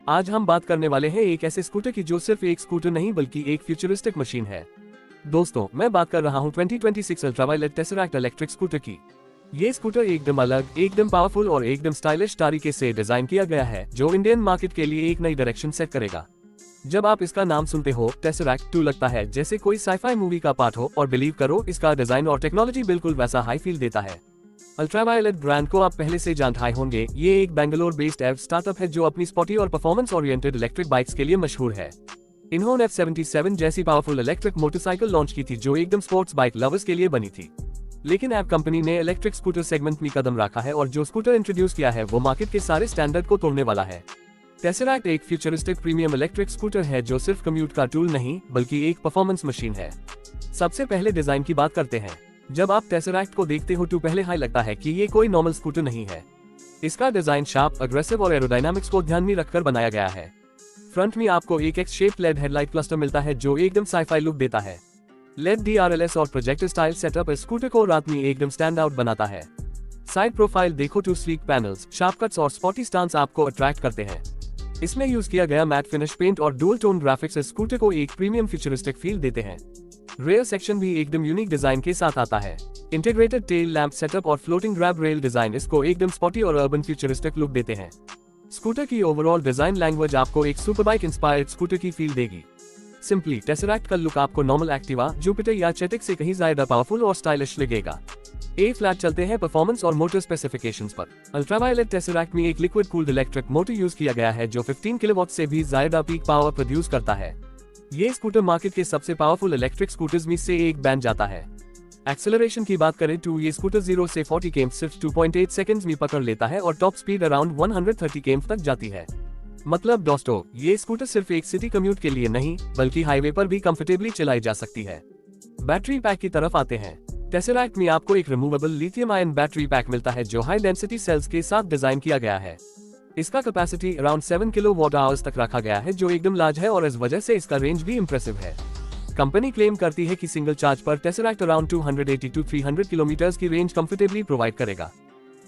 आज हम बात करने वाले हैं एक ऐसे स्कूटर की जो सिर्फ एक स्कूटर नहीं बल्कि एक फ्यूचरिस्टिक मशीन है। दोस्तों, मैं बात कर रहा हूं 2026 अल्ट्रावायलेट टेसरैक्ट इलेक्ट्रिक स्कूटर की। ये स्कूटर एकदम अलग, एकदम पावरफुल और एकदम स्टाइलिश तरीके से डिजाइन किया गया है जो इंडियन मार्केट के लिए एक नई डायरेक्शन सेट करेगा। जब आप इसका नाम सुनते हो टेसरैक्ट 2 लगता है जैसे कोई साइफाई मूवी का पार्ट हो, और बिलीव करो इसका डिजाइन और टेक्नोलॉजी बिल्कुल वैसा हाई फील देता है। अल्ट्रावायलेट ब्रांड को आप पहले से जानते होंगे। ये एक बेंगलोर बेस्ड एव स्टार्टअप है जो अपनी स्पोर्टी और परफॉर्मेंस ओरिएंटेड इलेक्ट्रिक बाइक्स के लिए मशहूर है। इन्होंने F77 जैसी पावरफुल इलेक्ट्रिक मोटरसाइकिल लॉन्च की थी जो एकदम स्पोर्ट्स बाइक लवर्स के लिए बनी थी। लेकिन एव कंपनी ने इलेक्ट्रिक स्कूटर सेगमेंट में कदम रखा है और जो स्कूटर इंट्रोड्यूस किया है वो मार्केट के सारे स्टैंडर्ड को तोड़ने वाला है। टेसरैक्ट एक फ्यूचरिस्टिक प्रीमियम इलेक्ट्रिक स्कूटर है जो सिर्फ कम्यूट का टूल नहीं बल्कि एक परफॉर्मेंस मशीन है। सबसे पहले डिजाइन की बात करते हैं। जब आप टेसरैक्ट को देखते हो तो पहले हाई लगता है कि ये कोई नॉर्मल स्कूटर नहीं है। इसका डिजाइन शार्प, अग्रेसिव और एरोडायनामिक्स को ध्यान में रखकर बनाया गया है। फ्रंट में आपको एक X shape LED headlight cluster मिलता है जो एकदम साइफाई लुक देता है। लेड DRLS और प्रोजेक्टर स्टाइल सेटअप इस स्कूटर को रात में एकदम स्टैंड आउट बनाता है। साइड प्रोफाइल देखो तो स्लीक पैनल्स, शार्प कट्स और स्पॉटी स्टांस आपको अट्रैक्ट करते हैं। इसमें यूज किया गया मैट फिनिश पेंट और डुअल टोन ग्राफिक्स इस स्कूटर को एक प्रीमियम फ्यूचरिस्टिक फील देते हैं। रेयर सेक्शन भी एकदम यूनिक डिजाइन के साथ आता है। इंटीग्रेटेड टेल लैंप सेटअप और फ्लोटिंग ग्रैब रेल डिजाइन इसको एकदम स्पॉटी और अर्बन फ्यूचरिस्टिक लुक देते हैं। स्कूटर की ओवरऑल डिजाइन लैंग्वेज आपको एक सुपरबाइक इंस्पायर्ड स्कूटर की फील देगी। सिंपली टेसरैक्ट का लुक आपको नॉर्मल एक्टिवा, जुपिटर या चेटिक से कहीं ज्यादा पावरफुल और स्टाइलिश लगेगा। ए फ्लैट चलते हैं परफॉर्मेंस और मोटर स्पेसिफिकेशंस पर। अल्ट्रावायलेट टेसरैक्ट में एक liquid cooled electric motor use किया गया है जो 15 किलोवाट से भी ज्यादा पीक पावर प्रोड्यूस करता है। ये स्कूटर मार्केट के सबसे पावरफुल इलेक्ट्रिक स्कूटर्स में से एक बन जाता है। एक्सेलरेशन की बात करें तो ये स्कूटर 0 से 40 km सिर्फ 2.8 सेकंड्स में पकड़ लेता है और टॉप स्पीड अराउंड 130 km तक जाती है। मतलब दोस्तों, ये स्कूटर सिर्फ एक सिटी कम्यूट के लिए नहीं बल्कि हाईवे पर भी कंफर्टेबली चलाई जा सकती है। बैटरी पैक की तरफ आते हैं। टेसरैक्ट में आपको एक removable lithium ion battery pack मिलता है जो हाई डेंसिटी सेल्स के साथ डिजाइन किया गया है। इसका कैपेसिटी अराउंड 7 किलोवाट आवर्स तक रखा गया है जो एकदम लार्ज है और इस वजह से इसका रेंज भी इंप्रेसिव है। कंपनी क्लेम करती है कि सिंगल चार्ज पर टेसरैक्ट अराउंड 280 to 300 किलोमीटर की रेंज कंफर्टेबली प्रोवाइड करेगा।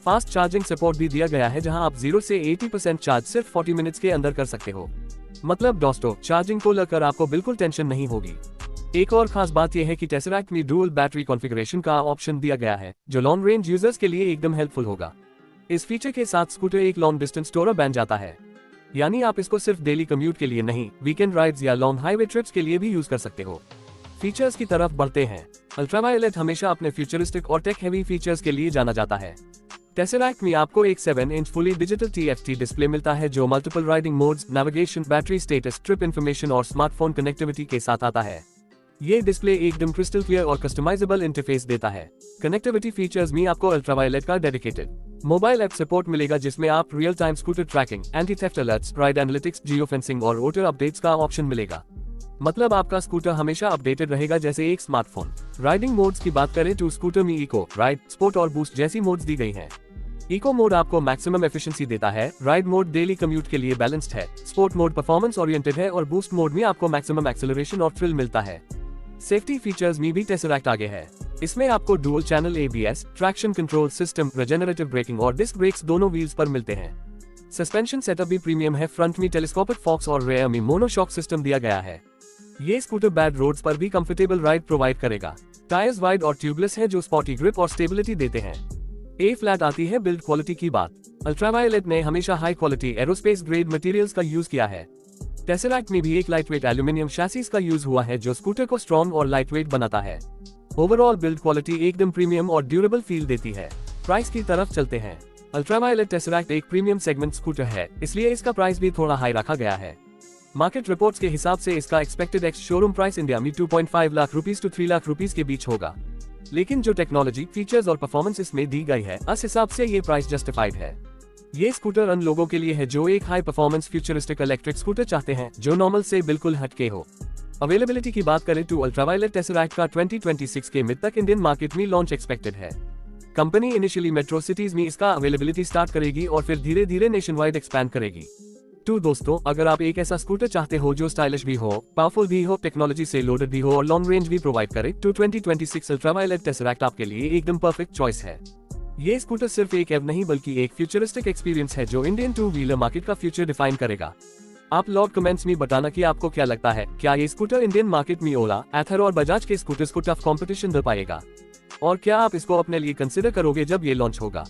फास्ट चार्जिंग सपोर्ट भी दिया गया है जहां आप 0 से 80% चार्ज सिर्फ 40 मिनट्स के अंदर कर सकते हो। मतलब दोस्तों, चार्जिंग को लेकर आपको बिल्कुल टेंशन नहीं होगी। एक और खास बात यह है कि टेसरैक्ट में डुअल बैटरी कॉन्फ़िगरेशन का ऑप्शन दिया गया है जो लॉन्ग रेंज यूजर्स के लिए एकदम हेल्पफुल होगा। इस फीचर के साथ स्कूटर एक लॉन्ग डिस्टेंस टूरर बन जाता है। यानी आप इसको सिर्फ डेली कम्यूट के लिए नहीं, वीकेंड राइड्स या लॉन्ग हाईवे ट्रिप्स के लिए भी यूज कर सकते हो। फीचर्स की तरफ बढ़ते हैं। अल्ट्रावायलेट हमेशा अपने फ्यूचरिस्टिक और टेक हेवी फीचर्स के लिए जाना जाता है। टेसरैक्ट में आपको एक 7-inch fully digital TFT display मिलता है जो multiple riding modes, navigation, battery status, trip information और स्मार्टफोन कनेक्टिविटी के साथ आता है। ये डिस्प्ले एकदम क्रिस्टल क्लियर और कस्टमाइजेबल इंटरफेस देता है। कनेक्टिविटी फीचर्स में आपको अल्ट्रावायलेट का डेडिकेटेड मोबाइल ऐप सपोर्ट मिलेगा जिसमें आप real time scooter tracking, anti theft alerts, ride analytics, geo fencing और रोटर अपडेट्स का ऑप्शन मिलेगा। मतलब आपका स्कूटर हमेशा अपडेटेड रहेगा जैसे एक स्मार्टफोन। राइडिंग मोड्स की बात करें तो स्कूटर में इको, राइड, स्पोर्ट और बूस्ट जैसी मोड्स दी गई हैं। इको मोड आपको मैक्सिमम एफिशिएंसी देता है, राइड मोड डेली कम्यूट के लिए बैलेंस्ड है, स्पोर्ट मोड परफॉर्मेंस ओरिएंटेड है और बूस्ट मोड में आपको मैक्सिमम एक्सेलरेशन और थ्रिल मिलता है। सेफ्टी फीचर्स में भी टेसरैक्ट आगे है। इसमें आपको dual channel ABS, traction control system, regenerative braking और डिस्क ब्रेक्स दोनों व्हील्स पर मिलते हैं। सस्पेंशन सेटअप भी प्रीमियम है। फ्रंट में टेलीस्कोपिक फॉक्स और रेयर में मोनोशॉक सिस्टम दिया गया है। ये स्कूटर बैड रोड्स पर भी कंफर्टेबल राइड प्रोवाइड करेगा। टायर्स वाइड और ट्यूबलेस है जो स्पॉटी ग्रिप और स्टेबिलिटी देते हैं। ए फ्लैट आती है बिल्ड क्वालिटी की बात। अल्ट्रावायलेट ने हमेशा high quality aerospace grade materials का यूज किया है। टेसरैक्ट में भी एक लाइटवेट एल्यूमिनियम शैसीज का यूज हुआ है जो स्कूटर को स्ट्रॉन्ग और लाइटवेट बनाता है। ओवरऑल बिल्ड क्वालिटी एकदम प्रीमियम और ड्यूरेबल फील देती है। प्राइस की तरफ चलते हैं। अल्ट्रावायलेट टेसरैक्ट एक प्रीमियम सेगमेंट स्कूटर है, इसलिए इसका प्राइस भी थोड़ा हाई रखा गया है। मार्केट रिपोर्ट्स के हिसाब से इसका expected ex showroom price India में 2.5 lakh rupees to 3 lakh rupees के बीच होगा। लेकिन जो टेक्नोलॉजी, फीचर्स और परफॉर्मेंस इसमें दी गई है, उस हिसाब से ये प्राइस जस्टिफाइड है। ये स्कूटर उन लोगों के लिए है जो एक high performance futuristic electric scooter चाहते हैं जो नॉर्मल से बिल्कुल हटके हो। अवेलेबिलिटी की बात करें तो अल्ट्रावायलेट टेसरैक्ट का 2026 के मिड तक इंडियन मार्केट में लॉन्च एक्सपेक्टेड है। कंपनी इनिशियली मेट्रो सिटीज में इसका अवेलेबिलिटी स्टार्ट करेगी और फिर धीरे धीरे नेशन वाइड एक्सपैंड करेगी। तो दोस्तों, अगर आप एक ऐसा स्कूटर चाहते हो जो स्टाइलिश भी हो, पावरफुल भी हो, टेक्नोलॉजी से लोडेड भी हो और लॉन्ग रेंज भी प्रोवाइड करे, तो 2026 अल्ट्रावायलेट टेसरैक्ट आपके लिए एकदम परफेक्ट चॉइस है। ये स्कूटर सिर्फ एक एव नहीं बल्कि एक फ्यूचरिस्टिक एक्सपीरियंस है जो इंडियन टू व्हीलर मार्केट का फ्यूचर डिफाइन करेगा। आप लोग कमेंट्स में बताना कि आपको क्या लगता है, क्या ये स्कूटर इंडियन मार्केट में ओला, एथर और बजाज के स्कूटर्स को टफ कंपटीशन दे पाएगा, और क्या आप इसको अपने लिए कंसिडर करोगे जब ये लॉन्च होगा।